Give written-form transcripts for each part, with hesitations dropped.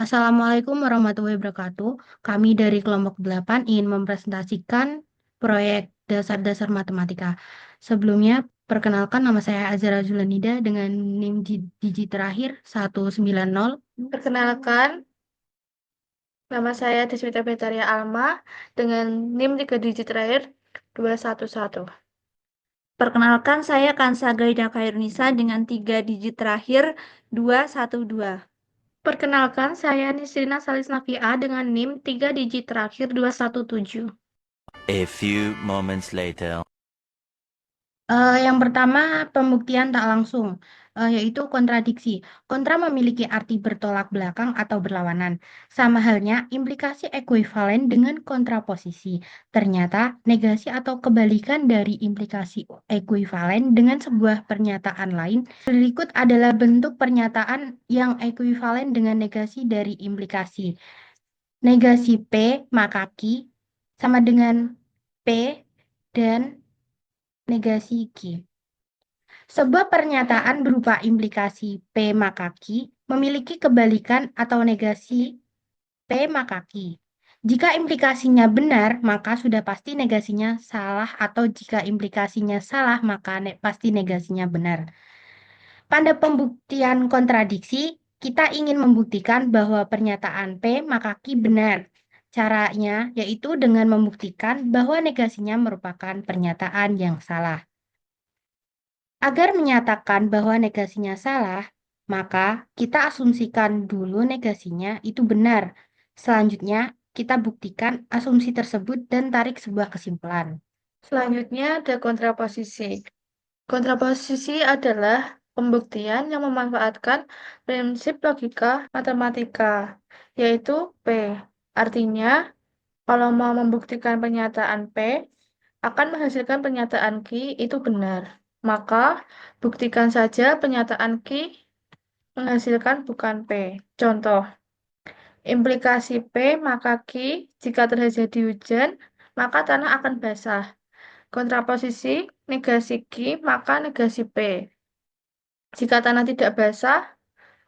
Assalamualaikum warahmatullahi wabarakatuh. Kami dari kelompok 8 ingin mempresentasikan proyek dasar-dasar matematika. Sebelumnya, perkenalkan nama saya Azara Zulanida dengan NIM digit terakhir 190. Perkenalkan, nama saya Deswita Betaria Alma dengan NIM 3 digit terakhir 211. Perkenalkan, saya Kansa Gaida Khairunisa dengan 3 digit terakhir 212. Perkenalkan, saya Nisrina Salis Nafia dengan NIM 3 digit terakhir 217. A few moments later. Yang pertama, pembuktian tak langsung, yaitu kontradiksi. Kontra memiliki arti bertolak belakang atau berlawanan. Sama halnya, implikasi ekuivalen dengan kontraposisi. Ternyata, negasi atau kebalikan dari implikasi ekuivalen dengan sebuah pernyataan lain. Berikut adalah bentuk pernyataan yang ekuivalen dengan negasi dari implikasi. Negasi P maka Q sama dengan P dan negasi Q. Sebuah pernyataan berupa implikasi P maka Q memiliki kebalikan atau negasi P maka Q. Jika implikasinya benar, maka sudah pasti negasinya salah, atau jika implikasinya salah, maka pasti negasinya benar. Pada pembuktian kontradiksi, kita ingin membuktikan bahwa pernyataan P maka Q benar. Caranya yaitu dengan membuktikan bahwa negasinya merupakan pernyataan yang salah. Agar menyatakan bahwa negasinya salah, maka kita asumsikan dulu negasinya itu benar. Selanjutnya, kita buktikan asumsi tersebut dan tarik sebuah kesimpulan. Selanjutnya ada kontraposisi. Kontraposisi adalah pembuktian yang memanfaatkan prinsip logika matematika, yaitu P. Artinya, kalau mau membuktikan pernyataan P akan menghasilkan pernyataan Q itu benar, maka buktikan saja pernyataan Q menghasilkan bukan P. Contoh, implikasi P maka Q, jika terjadi hujan, maka tanah akan basah. Kontraposisi negasi Q maka negasi P. Jika tanah tidak basah,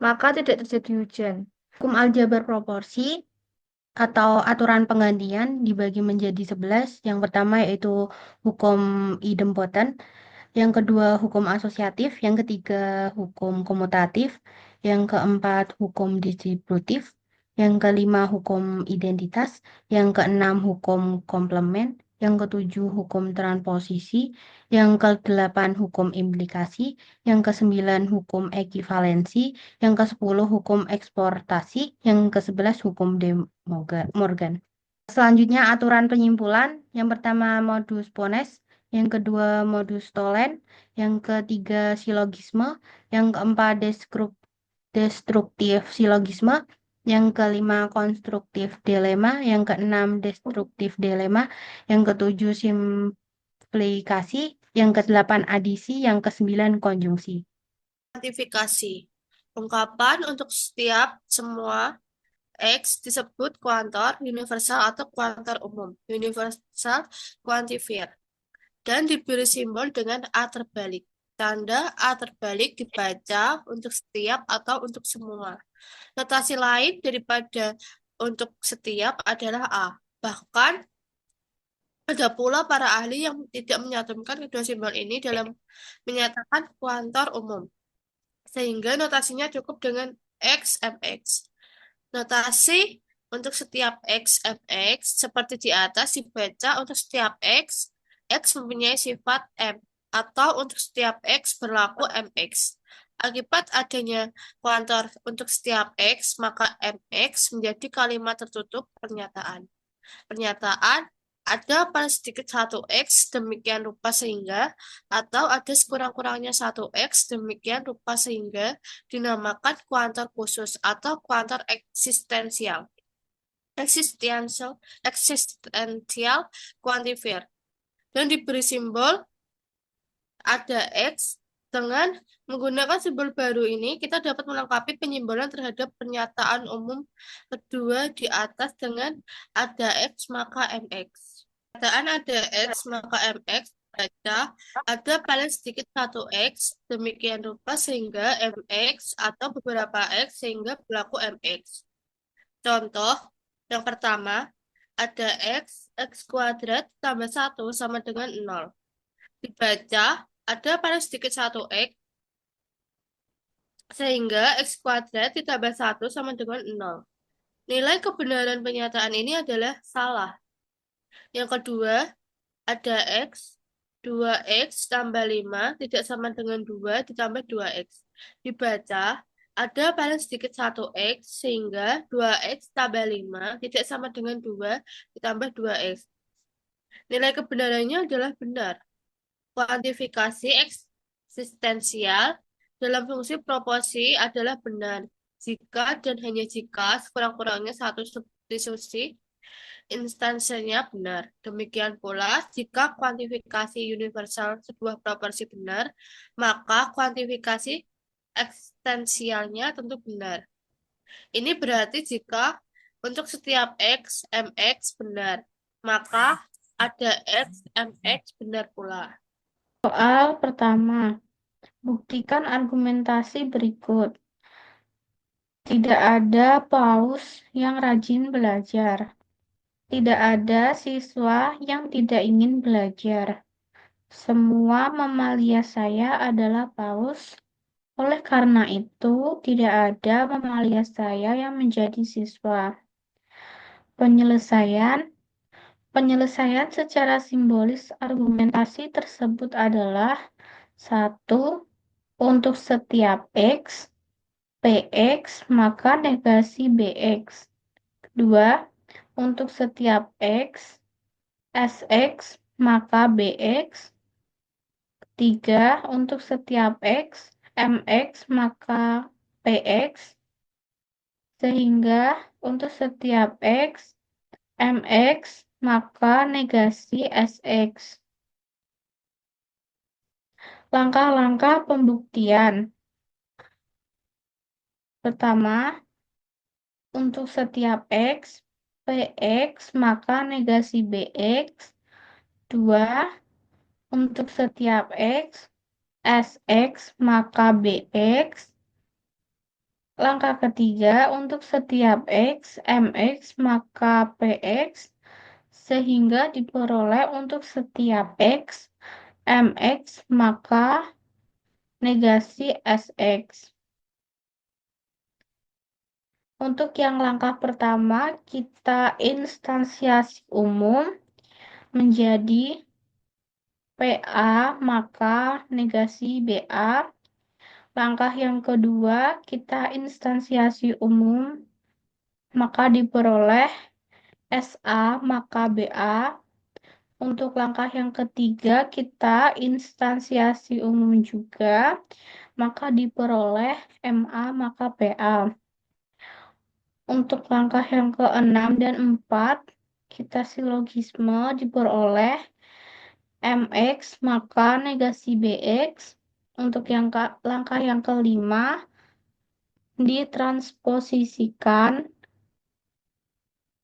maka tidak terjadi hujan. Hukum aljabar proporsi atau aturan penggantian dibagi menjadi 11. Yang pertama yaitu hukum idempotent, yang kedua hukum asosiatif, yang ketiga hukum komutatif, yang keempat hukum distributif, yang kelima hukum identitas, yang keenam hukum komplement, yang ketujuh hukum transposisi, yang kedelapan hukum implikasi, yang kesembilan hukum ekivalensi, yang ke-10 hukum eksportasi, yang ke-11 hukum De Morgan. Selanjutnya aturan penyimpulan, yang pertama modus ponens, yang kedua modus tollens, yang ketiga silogisme, yang keempat destruktif silogisme, yang kelima konstruktif dilema, yang keenam destruktif dilema, yang ketujuh simplikasi, yang kedelapan adisi, yang kesembilan konjungsi. Kuantifikasi. Ungkapan untuk setiap semua X disebut kuantor universal atau kuantor umum, universal quantifier, dan diberi simbol dengan A terbalik. Tanda A terbalik dibaca untuk setiap atau untuk semua. Notasi lain daripada untuk setiap adalah A. Bahkan ada pula para ahli yang tidak menyatukan kedua simbol ini dalam menyatakan kuantor umum, sehingga notasinya cukup dengan XMX. Notasi untuk setiap XMX seperti di atas dibaca untuk setiap X mempunyai sifat M, atau untuk setiap X berlaku MX. Akibat adanya kuantor untuk setiap X, maka MX menjadi kalimat tertutup pernyataan. Pernyataan ada paling sedikit satu X demikian rupa sehingga, atau ada sekurang-kurangnya satu X demikian rupa sehingga dinamakan kuantor khusus atau kuantor eksistensial. Eksistensial quantifier. Dan diberi simbol ada X. Dengan menggunakan simbol baru ini, kita dapat melengkapi penyimbolan terhadap pernyataan umum kedua di atas dengan ada X maka MX. Pernyataan ada X maka MX baca ada paling sedikit satu X demikian rupa sehingga MX atau beberapa X sehingga berlaku MX. Contoh, yang pertama, ada X kuadrat tambah 1 sama dengan 0. Dibaca, ada paling sedikit 1X, sehingga X kuadrat ditambah 1 sama dengan 0. Nilai kebenaran pernyataan ini adalah salah. Yang kedua, ada X, 2X tambah 5 tidak sama dengan 2 ditambah 2X. Dibaca, ada paling sedikit 1X, sehingga 2X tambah 5 tidak sama dengan 2 ditambah 2X. Nilai kebenarannya adalah benar. Kuantifikasi eksistensial dalam fungsi proporsi adalah benar jika dan hanya jika sekurang-kurangnya satu substitusi instansinya benar. Demikian pula, jika kuantifikasi universal sebuah proporsi benar, maka kuantifikasi eksistensialnya tentu benar. Ini berarti jika untuk setiap X, MX benar, maka ada X, MX benar pula. Soal pertama, buktikan argumentasi berikut. Tidak ada paus yang rajin belajar. Tidak ada siswa yang tidak ingin belajar. Semua mamalia saya adalah paus. Oleh karena itu, tidak ada mamalia saya yang menjadi siswa. Penyelesaian secara simbolis argumentasi tersebut adalah 1. Untuk setiap X, PX, maka negasi BX. 2. Untuk setiap X, SX, maka BX. 3. Untuk setiap X, MX, maka PX. Sehingga untuk setiap X, MX, maka negasi SX. Langkah-langkah pembuktian. Pertama, untuk setiap X, PX, maka negasi BX. 2. Untuk setiap X, SX, maka BX. Langkah ketiga, untuk setiap X, MX, maka PX. Sehingga diperoleh untuk setiap X, MX, maka negasi SX. Untuk yang langkah pertama, kita instansiasi umum menjadi PA, maka negasi BA. Langkah yang kedua, kita instansiasi umum, maka diperoleh SA, maka BA. Untuk langkah yang ketiga, kita instansiasi umum juga, maka diperoleh MA, maka PA. Untuk langkah yang ke-6 dan 4, kita silogisme diperoleh MX, maka negasi BX. Untuk langkah yang ke-5, ditransposisikan,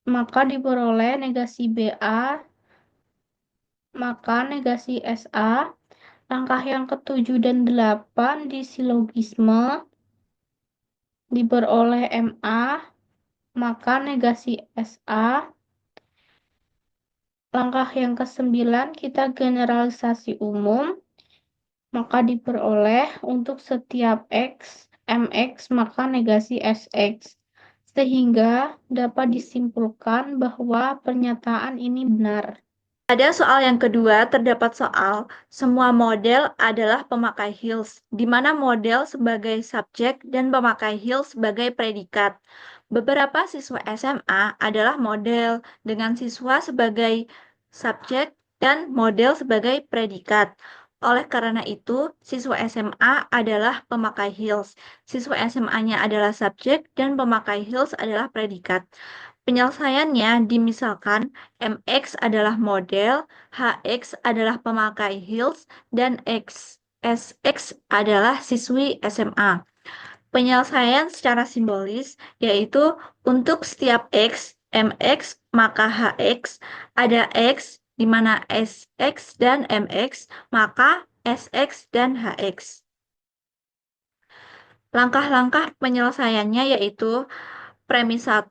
maka diperoleh negasi BA, maka negasi SA. Langkah yang ke-7 dan 8 di silogisme diperoleh MA, maka negasi SA. Langkah yang ke-9 kita generalisasi umum, maka diperoleh untuk setiap X, MX, maka negasi SX. Sehingga dapat disimpulkan bahwa pernyataan ini benar. Pada soal yang kedua, terdapat soal semua model adalah pemakai Hills, di mana model sebagai subjek dan pemakai Hills sebagai predikat. Beberapa siswa SMA adalah model dengan siswa sebagai subjek dan model sebagai predikat. Oleh karena itu, siswa SMA adalah pemakai Hills. Siswa SMA-nya adalah subjek dan pemakai Hills adalah predikat. Penyelesaiannya dimisalkan MX adalah model, HX adalah pemakai Hills, dan SX adalah siswi SMA. Penyelesaian secara simbolis yaitu untuk setiap X, MX, maka HX, ada X di mana SX dan MX, maka SX dan HX. Langkah-langkah penyelesaiannya yaitu premis 1,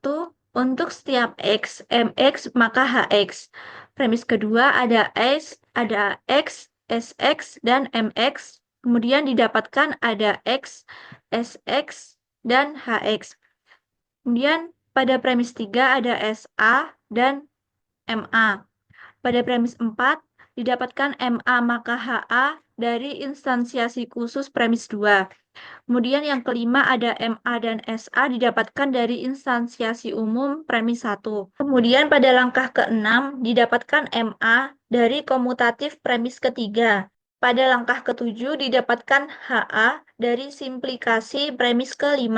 Untuk setiap X, MX, maka HX. Premis kedua ada X, SX, dan MX. Kemudian didapatkan ada X, SX, dan HX. Kemudian pada premis 3 ada SA dan MA. Pada premis 4 didapatkan MA maka HA dari instansiasi khusus premis 2. Kemudian yang kelima ada MA dan SA didapatkan dari instansiasi umum premis 1. Kemudian pada langkah ke-6 didapatkan MA dari komutatif premis ketiga. Pada langkah ke-7 didapatkan HA dari simplikasi premis ke-5.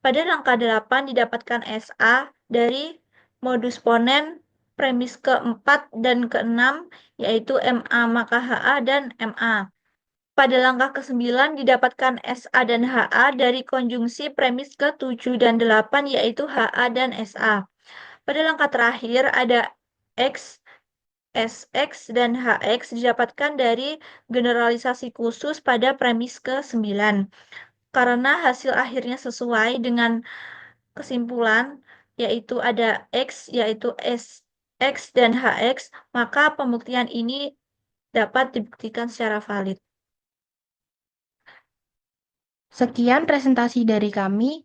Pada langkah 8 didapatkan SA dari modus ponen premis ke-4 dan ke-6 yaitu MA maka HA dan MA. Pada langkah ke-9 didapatkan SA dan HA dari konjungsi premis ke-7 dan 8 yaitu HA dan SA. Pada langkah terakhir ada X, SX, dan HX didapatkan dari generalisasi khusus pada premis ke-9. Karena hasil akhirnya sesuai dengan kesimpulan, yaitu ada X, yaitu SX dan HX, maka pembuktian ini dapat dibuktikan secara valid. Sekian presentasi dari kami.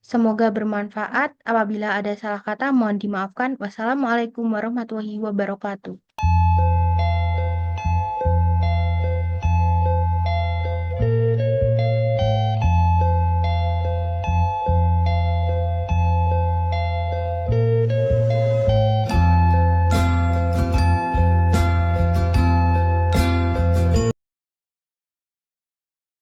Semoga bermanfaat. Apabila ada salah kata, mohon dimaafkan. Wassalamualaikum warahmatullahi wabarakatuh.